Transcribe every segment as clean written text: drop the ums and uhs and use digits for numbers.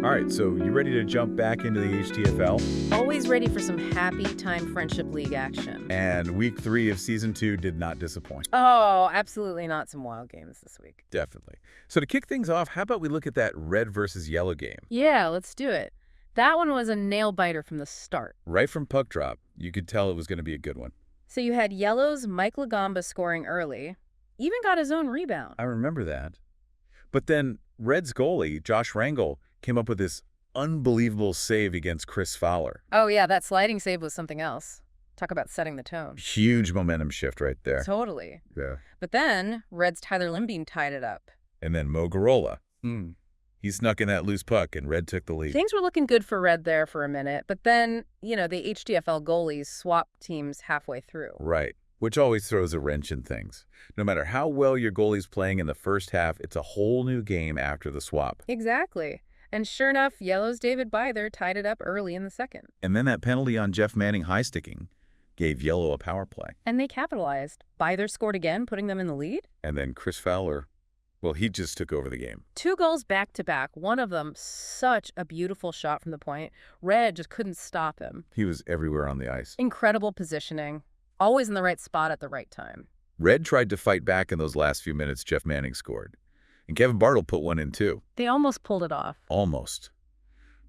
All right, so you ready to jump back into the HTFL? Always ready for some happy time friendship league action. And week 3 of season 2 did not disappoint. Oh, absolutely not some wild games this week. Definitely. So to kick things off, how about we look at that red versus yellow game? Yeah, let's do it. That one was a nail-biter from the start. Right from puck drop, you could tell it was going to be a good one. So you had Yellow's Mike Lagomba scoring early, even got his own rebound. I remember that. But then Red's goalie, Josh Rangel, came up with this unbelievable save against Chris Fowler. Oh yeah, that sliding save was something else. Talk about setting the tone. Huge momentum shift right there. Totally. Yeah. But then Red's Tyler Limbean tied it up. And then Mo Garola. He snuck in that loose puck, and Red took the lead. Things were looking good for Red there for a minute, but then, the HTFL goalies swapped teams halfway through. Right, which always throws a wrench in things. No matter how well your goalie's playing in the first half, it's a whole new game after the swap. Exactly. And sure enough, Yellow's David Byther tied it up early in the second. And then that penalty on Jeff Manning high-sticking gave Yellow a power play. And they capitalized. Byther scored again, putting them in the lead. And then Chris Fowler, well, he just took over the game. 2 goals back-to-back, one of them such a beautiful shot from the point. Red just couldn't stop him. He was everywhere on the ice. Incredible positioning, always in the right spot at the right time. Red tried to fight back in those last few minutes Jeff Manning scored. And Kevin Bartle put one in too. They almost pulled it off. Almost.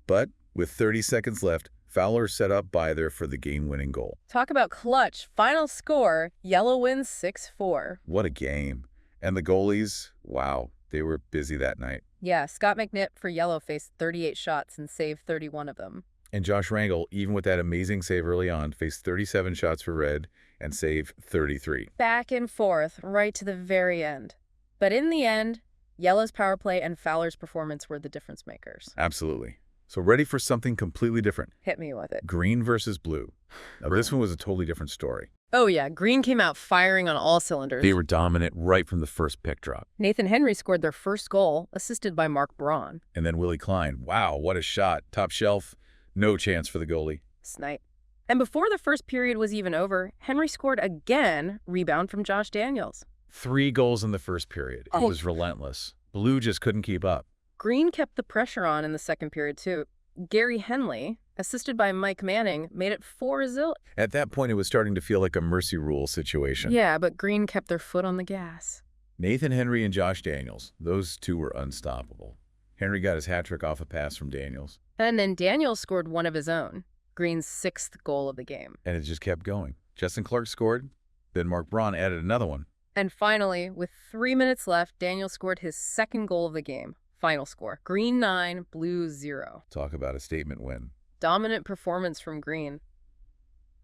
But with 30 seconds left, Fowler set up Byther for the game-winning goal. Talk about clutch. Final score, Yellow wins 6-4. What a game. And the goalies, wow, they were busy that night. Yeah, Scott McNipp for Yellow faced 38 shots and saved 31 of them. And Josh Rangel, even with that amazing save early on, faced 37 shots for Red and saved 33. Back and forth, right to the very end. But in the end, Yellow's power play and Fowler's performance were the difference makers. Absolutely. So ready for something completely different. Hit me with it. Green versus blue. Now, this one was a totally different story. Oh yeah, Green came out firing on all cylinders. They were dominant right from the first pick drop. Nathan Henry scored their first goal, assisted by Mark Braun. And then Willie Klein. Wow, what a shot. Top shelf. No chance for the goalie. Snipe. And before the first period was even over, Henry scored again, rebound from Josh Daniels. 3 goals in the first period. It was relentless. Blue just couldn't keep up. Green kept the pressure on in the second period, too. Gary Henley, assisted by Mike Manning, made it 4-0. At that point, it was starting to feel like a mercy rule situation. Yeah, but Green kept their foot on the gas. Nathan Henry and Josh Daniels, those two were unstoppable. Henry got his hat trick off a pass from Daniels. And then Daniels scored one of his own, Green's 6th goal of the game. And it just kept going. Justin Clark scored, then Mark Braun added another one. And finally, with 3 minutes left, Daniels scored his 2nd goal of the game. Final score, Green 9, Blue 0. Talk about a statement win. Dominant performance from Green.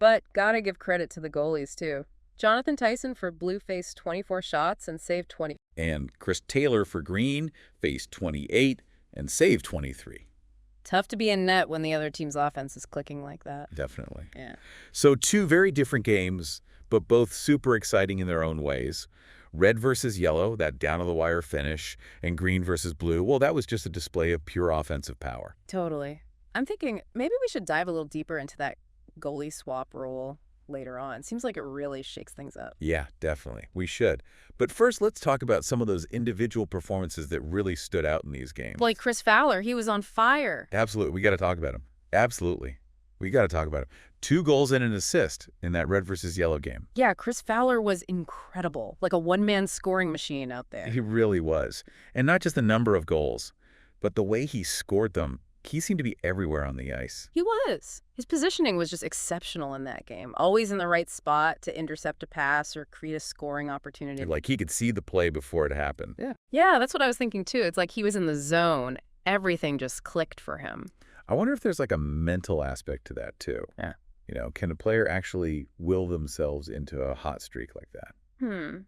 But gotta give credit to the goalies, too. Jonathan Tyson for Blue faced 24 shots and saved 20. And Chris Taylor for Green faced 28 and saved 23. Tough to be in net when the other team's offense is clicking like that. Definitely. Yeah. So 2 very different games, but both super exciting in their own ways. Red versus yellow, that down-to-the-wire finish, and green versus blue, well, that was just a display of pure offensive power. Totally. I'm thinking maybe we should dive a little deeper into that goalie swap rule later on. Seems like it really shakes things up. Yeah, definitely. We should. But first, let's talk about some of those individual performances that really stood out in these games. Like Chris Fowler, he was on fire. Absolutely. We got to talk about him. Absolutely. We got to talk about him. 2 goals and an assist in that red versus yellow game. Yeah, Chris Fowler was incredible, like a one-man scoring machine out there. He really was. And not just the number of goals, but the way he scored them. He seemed to be everywhere on the ice. He was. His positioning was just exceptional in that game. Always in the right spot to intercept a pass or create a scoring opportunity. Like he could see the play before it happened. Yeah, that's what I was thinking too. It's like he was in the zone. Everything just clicked for him. I wonder if there's like a mental aspect to that too. Yeah. Can a player actually will themselves into a hot streak like that?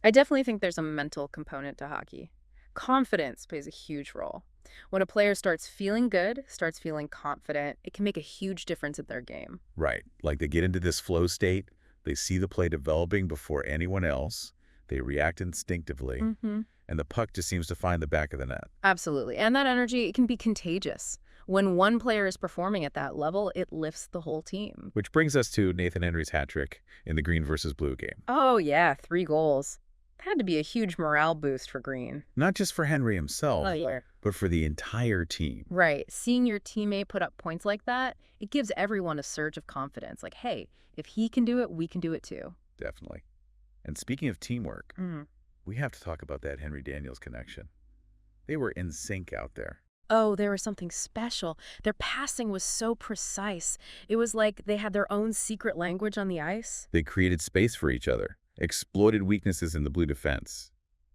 I definitely think there's a mental component to hockey. Confidence plays a huge role. When a player starts feeling good, starts feeling confident, it can make a huge difference in their game. Right. Like they get into this flow state, they see the play developing before anyone else, they react instinctively, and the puck just seems to find the back of the net. Absolutely. And that energy, it can be contagious. When one player is performing at that level, it lifts the whole team. Which brings us to Nathan Henry's hat trick in the green versus blue game. Oh, yeah, 3 goals. Had to be a huge morale boost for Green. Not just for Henry Oh, himself, yeah. but for the entire team. Right. Seeing your teammate put up points like that, it gives everyone a surge of confidence. Like, hey, if he can do it, we can do it too. Definitely. And speaking of teamwork, Mm. we have to talk about that Henry Daniels connection. They were in sync out there. Oh, there was something special. Their passing was so precise. It was like they had their own secret language on the ice. They created space for each other, exploited weaknesses in the Blue defense.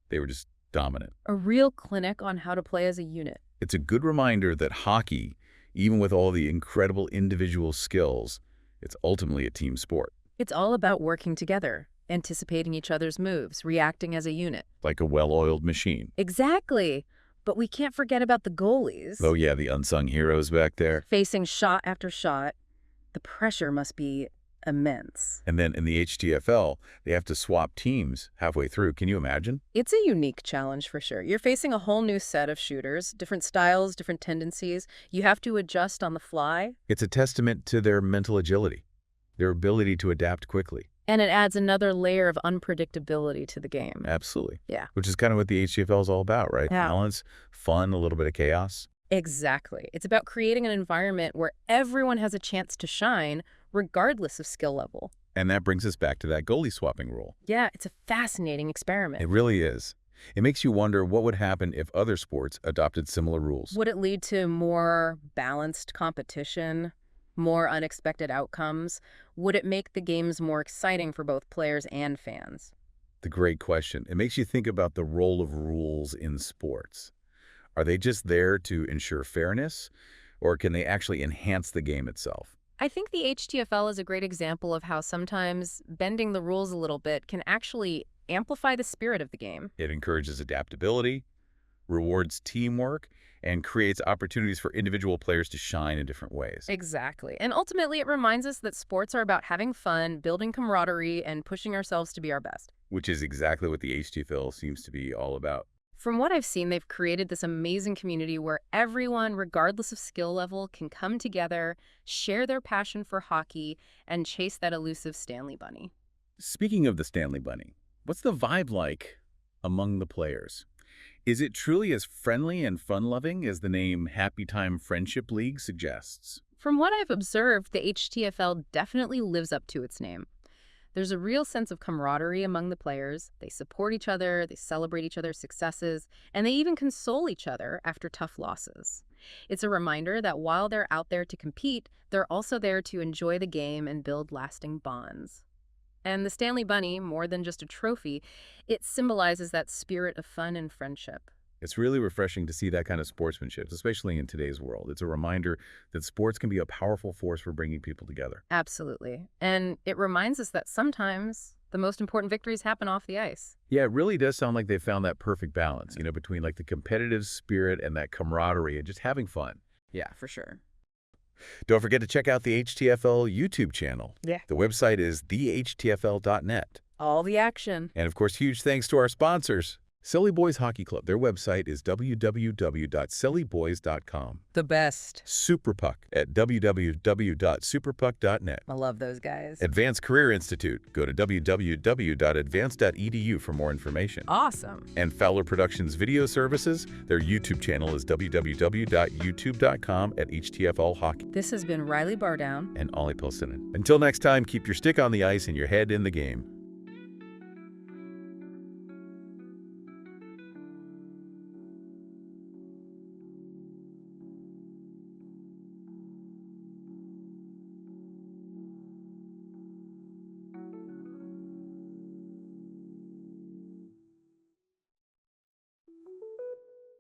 They were just dominant. A real clinic on how to play as a unit. It's a good reminder that hockey, even with all the incredible individual skills, it's ultimately a team sport. It's all about working together, anticipating each other's moves, reacting as a unit. Like a well-oiled machine. Exactly. But we can't forget about the goalies. Oh yeah, the unsung heroes back there. Facing shot after shot, the pressure must be immense. And then in the HTFL, they have to swap teams halfway through. Can you imagine? It's a unique challenge for sure. You're facing a whole new set of shooters, different styles, different tendencies. You have to adjust on the fly. It's a testament to their mental agility, their ability to adapt quickly. And it adds another layer of unpredictability to the game. Absolutely. Yeah. Which is kind of what the HTFL is all about, right? Yeah. Balance, fun, a little bit of chaos. Exactly. It's about creating an environment where everyone has a chance to shine, regardless of skill level. And that brings us back to that goalie swapping rule. Yeah, it's a fascinating experiment. It really is. It makes you wonder what would happen if other sports adopted similar rules. Would it lead to more balanced competition, more unexpected outcomes? Would it make the games more exciting for both players and fans? The great question. It makes you think about the role of rules in sports. Are they just there to ensure fairness, or can they actually enhance the game itself? I think the HTFL is a great example of how sometimes bending the rules a little bit can actually amplify the spirit of the game. It encourages adaptability, rewards teamwork, and creates opportunities for individual players to shine in different ways. Exactly. And ultimately, it reminds us that sports are about having fun, building camaraderie, and pushing ourselves to be our best. Which is exactly what the HTFL seems to be all about. From what I've seen, they've created this amazing community where everyone, regardless of skill level, can come together, share their passion for hockey, and chase that elusive Stanley Bunny. Speaking of the Stanley Bunny, what's the vibe like among the players? Is it truly as friendly and fun-loving as the name Happy Time Friendship League suggests? From what I've observed, the HTFL definitely lives up to its name. There's a real sense of camaraderie among the players. They support each other, they celebrate each other's successes, and they even console each other after tough losses. It's a reminder that while they're out there to compete, they're also there to enjoy the game and build lasting bonds. And the Stanley Bunny, more than just a trophy, it symbolizes that spirit of fun and friendship. It's really refreshing to see that kind of sportsmanship, especially in today's world. It's a reminder that sports can be a powerful force for bringing people together. Absolutely. And it reminds us that sometimes the most important victories happen off the ice. Yeah, it really does sound like they found that perfect balance, between like the competitive spirit and that camaraderie and just having fun. Yeah, for sure. Don't forget to check out the HTFL YouTube channel. Yeah. The website is thehtfl.net. All the action. And of course, huge thanks to our sponsors. Silly Boys Hockey Club. Their website is www.sillyboys.com. The best. Superpuck at www.superpuck.net. I love those guys. Advanced Career Institute. Go to www.advanced.edu for more information. Awesome. And Fowler Productions Video Services. Their YouTube channel is www.youtube.com/HTFL Hockey. This has been Riley Bardown And Ollie Pilsinen. Until next time, keep your stick on the ice and your head in the game.